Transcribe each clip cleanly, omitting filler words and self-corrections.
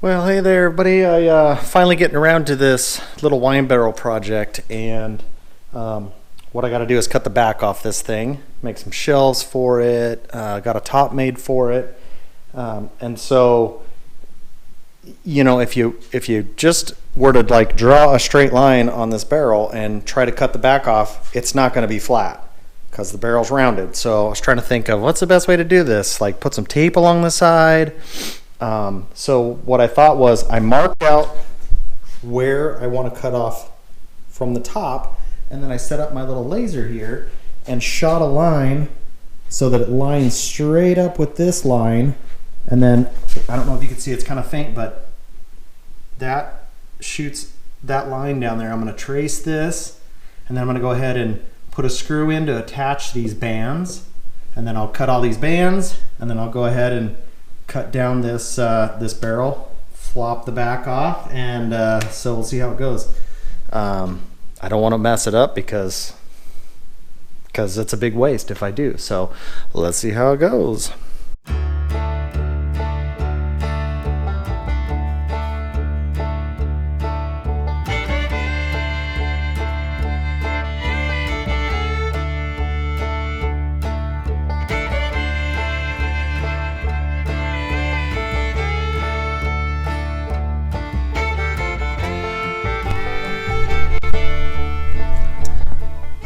Well, hey there, everybody. I finally getting around to this little wine barrel project, and what I got to do is cut the back off this thing, make some shelves for it. Got a top made for it, and so if you just were to like draw a straight line on this barrel and try to cut the back off, it's not going to be flat because the barrel's rounded. So I was trying to think of what's the best way to do this. Like put some tape along the side. So what I thought was I marked out where I want to cut off from the top, and then I set up my little laser here and shot a line so that it lines straight up with this line. And then I don't know if you can see, it's kind of faint, but that shoots that line down there. I'm going to trace this, and then I'm going to go ahead and put a screw in to attach these bands, and then I'll cut all these bands, and then I'll go ahead and cut down this this barrel, flop the back off, and so we'll see how it goes. I don't want to mess it up because it's a big waste if I do. So let's see how it goes.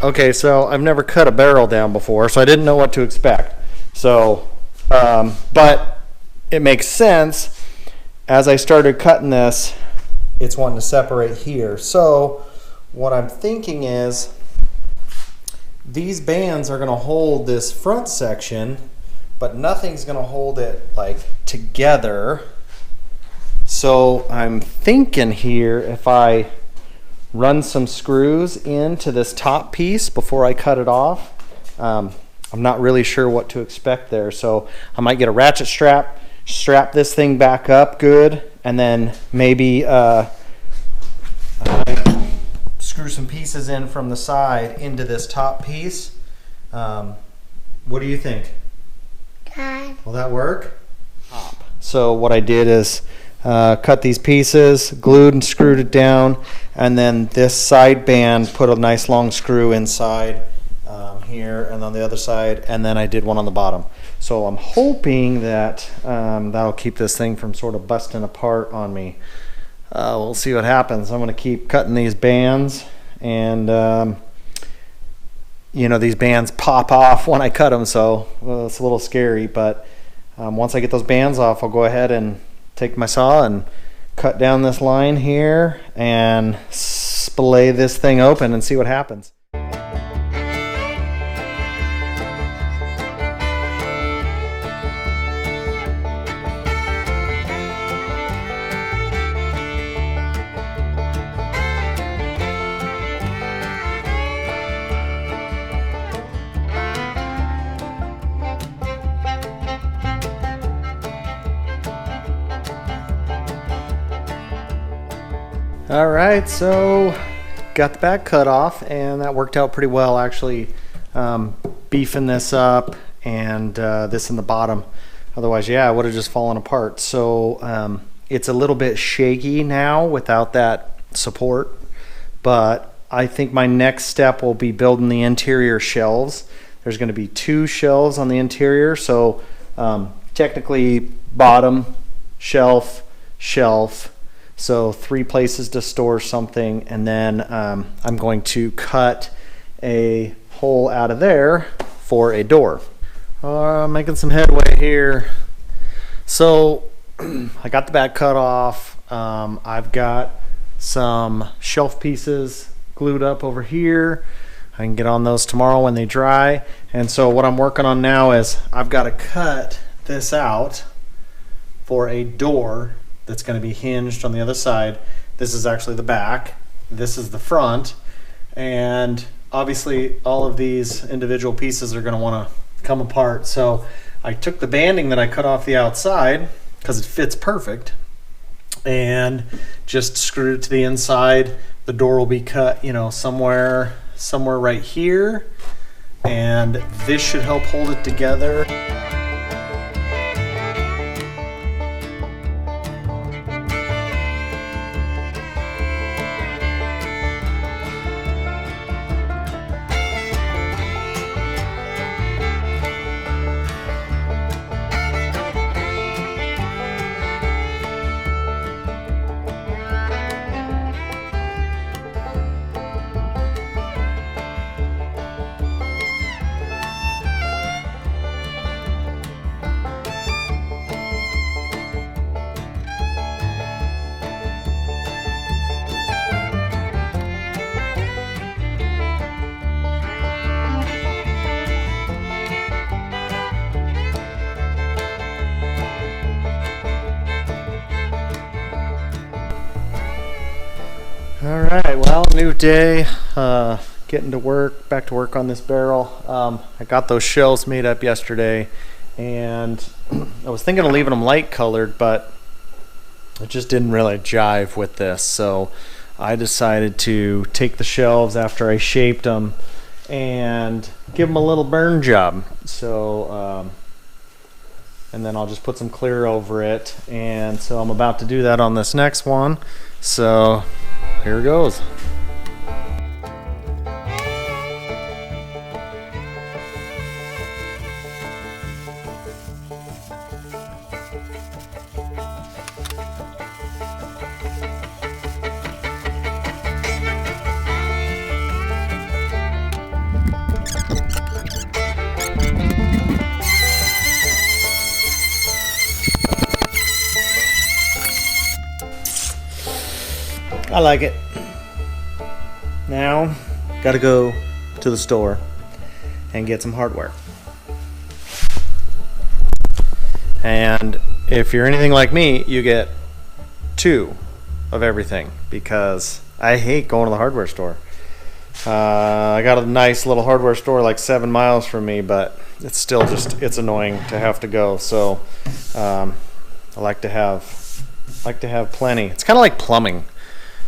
Okay, so I've never cut a barrel down before, so I didn't know what to expect. So, but it makes sense. As I started cutting this, it's wanting to separate here. So what I'm thinking is these bands are going to hold this front section, but nothing's going to hold it like together. So I'm thinking here, if I run some screws into this top piece before I cut it off. I'm not really sure what to expect there, so I might get a ratchet strap this thing back up good, and then maybe screw some pieces in from the side into this top piece. What do you think? God. Will that work? So what I did is cut these pieces, glued and screwed it down, and then this side band, put a nice long screw inside here and on the other side, and then I did one on the bottom. So I'm hoping that that'll keep this thing from sort of busting apart on me. We'll see what happens. I'm going to keep cutting these bands, and these bands pop off when I cut them, so it's a little scary, but once I get those bands off, I'll go ahead and take my saw and cut down this line here and splay this thing open and see what happens. All right, so got the back cut off, and that worked out pretty well, actually, beefing this up and this in the bottom. Otherwise, yeah, it would have just fallen apart. So it's a little bit shaky now without that support, but I think my next step will be building the interior shelves. There's going to be 2 shelves on the interior, so technically bottom, shelf, shelf. So 3 places to store something, and then I'm going to cut a hole out of there for a door. Making some headway here. So I got the back cut off. I've got some shelf pieces glued up over here. I can get on those tomorrow when they dry. And so what I'm working on now is I've got to cut this out for a door that's going to be hinged on the other side. This is actually the back. This is the front. And obviously all of these individual pieces are going to want to come apart. So I took the banding that I cut off the outside because it fits perfect and just screwed it to the inside. The door will be cut, somewhere right here. And this should help hold it together. right, well, new day. Getting to work, back to work on this barrel. I got those shells made up yesterday, and I was thinking of leaving them light colored, but it just didn't really jive with this. So I decided to take the shelves after I shaped them and give them a little burn job. So, and then I'll just put some clear over it. And so I'm about to do that on this next one. So here goes. I like it. Now, gotta go to the store and get some hardware. And if you're anything like me, you get 2 of everything because I hate going to the hardware store. I got a nice little hardware store like 7 miles from me, but it's still just, it's annoying to have to go. So I like to have plenty. It's kind of like plumbing.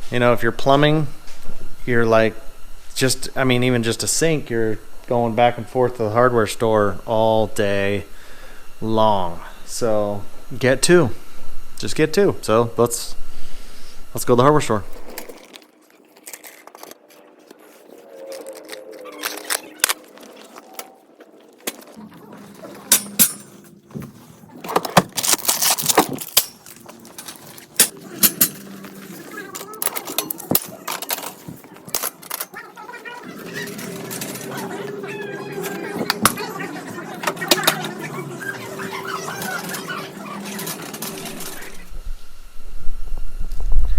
You know, if you're plumbing, you're like even just a sink, you're going back and forth to the hardware store all day long. So get 2. Just get 2. So let's go to the hardware store.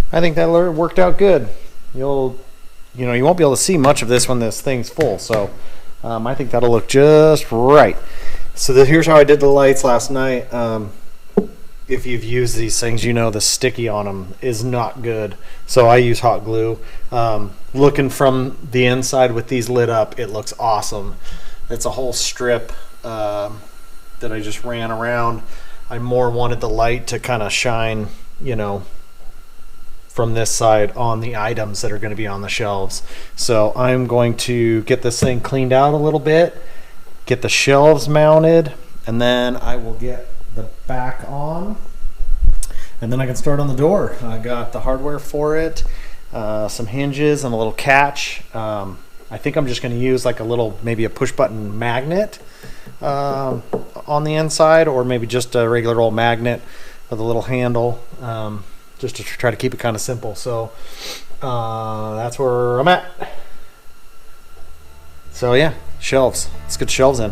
I think that worked out good. You won't be able to see much of this when this thing's full. So I think that'll look just right. So here's how I did the lights last night. If you've used these things, you know the sticky on them is not good. So I use hot glue. Looking from the inside with these lit up, it looks awesome. It's a whole strip that I just ran around. I more wanted the light to kind of shine, from this side on the items that are going to be on the shelves. So I'm going to get this thing cleaned out a little bit, get the shelves mounted, and then I will get the back on, and then I can start on the door. I got the hardware for it, some hinges and a little catch. I think I'm just going to use like maybe a push button magnet on the inside, or maybe just a regular old magnet with a little handle. Just to try to keep it kind of simple. So that's where I'm at. So yeah, shelves. Let's get shelves in.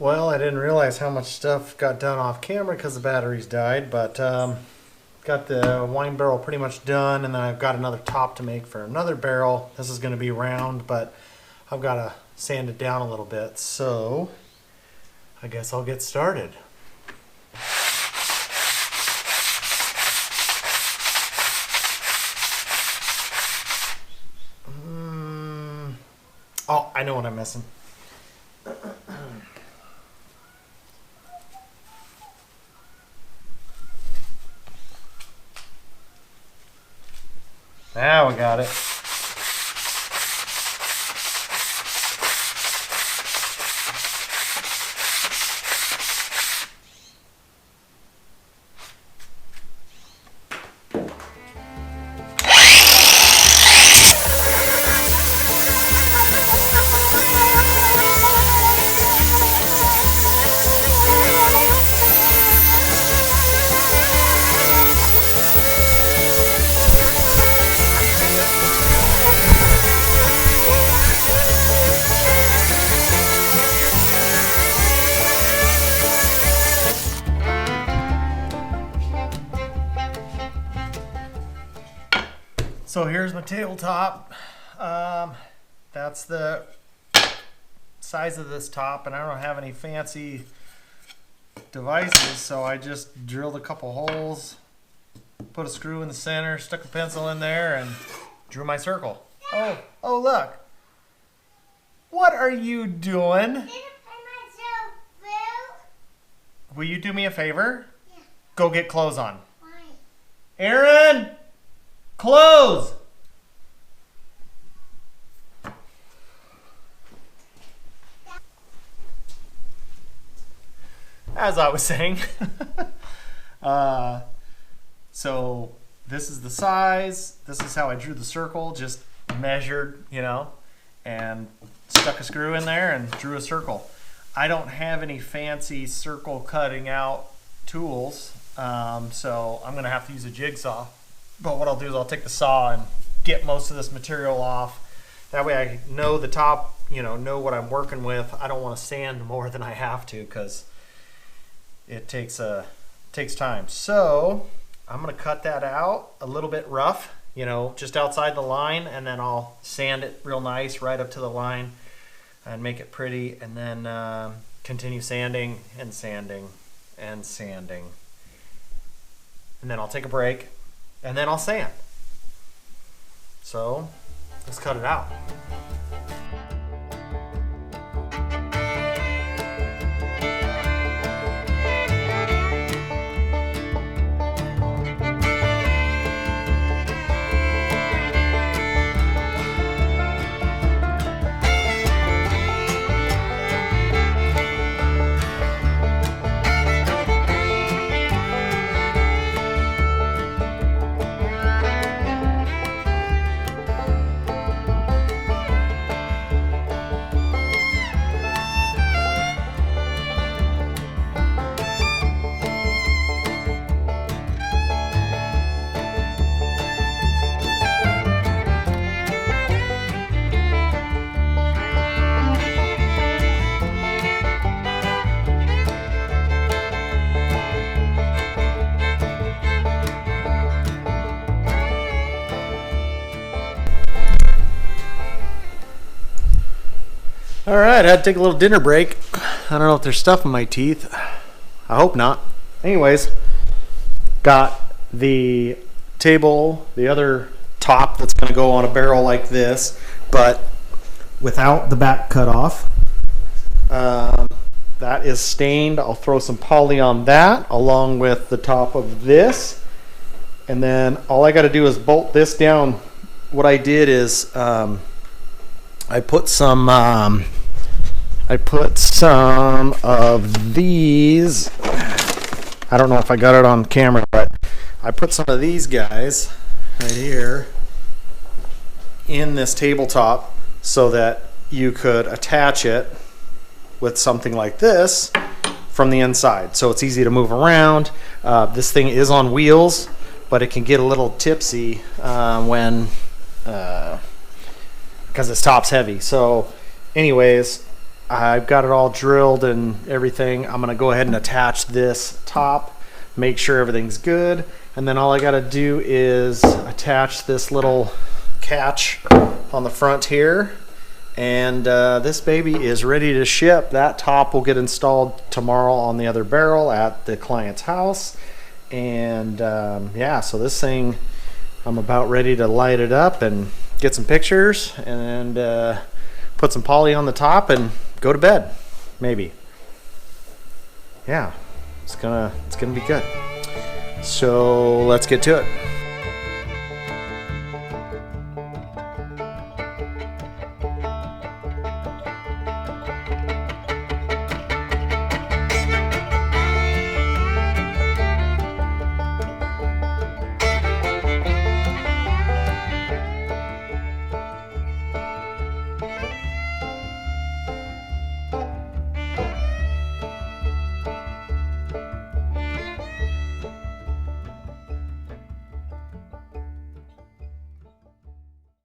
Well, I didn't realize how much stuff got done off camera because the batteries died, but got the wine barrel pretty much done, and then I've got another top to make for another barrel. This is going to be round, but I've got to sand it down a little bit, so I guess I'll get started. Oh, I know what I'm missing. Now we got it. So here's my tabletop. That's the size of this top, and I don't have any fancy devices, so I just drilled a couple holes, put a screw in the center, stuck a pencil in there, and drew my circle. Oh look. What are you doing? Will you do me a favor? Yeah. Go get clothes on. Why? Aaron! Clothes! As I was saying. So this is the size. This is how I drew the circle. Just measured, you know, and stuck a screw in there and drew a circle. I don't have any fancy circle cutting out tools, so I'm gonna have to use a jigsaw. But what I'll do is I'll take the saw and get most of this material off. That way I know the top, you know what I'm working with. I don't want to sand more than I have to because it takes time. So I'm gonna cut that out a little bit rough, you know, just outside the line, and then I'll sand it real nice right up to the line and make it pretty, and then continue sanding and sanding and sanding. And then I'll take a break, and then I'll sand. So let's cut it out. All right, I had to take a little dinner break. I don't know if there's stuff in my teeth. I hope not. Anyways, got the table, the other top that's going to go on a barrel like this, but without the back cut off. That is stained. I'll throw some poly on that along with the top of this. And then all I got to do is bolt this down. What I did is I put some of these. I don't know if I got it on camera, but I put some of these guys right here in this tabletop so that you could attach it with something like this from the inside. So it's easy to move around. This thing is on wheels, but it can get a little tipsy when because its top's heavy. So anyways, I've got it all drilled and everything. I'm gonna go ahead and attach this top, make sure everything's good, and then all I gotta do is attach this little catch on the front here, and this baby is ready to ship. That top will get installed tomorrow on the other barrel at the client's house. And yeah, so this thing, I'm about ready to light it up and get some pictures and put some poly on the top and go to bed, maybe. Yeah, it's gonna be good. So let's get to it.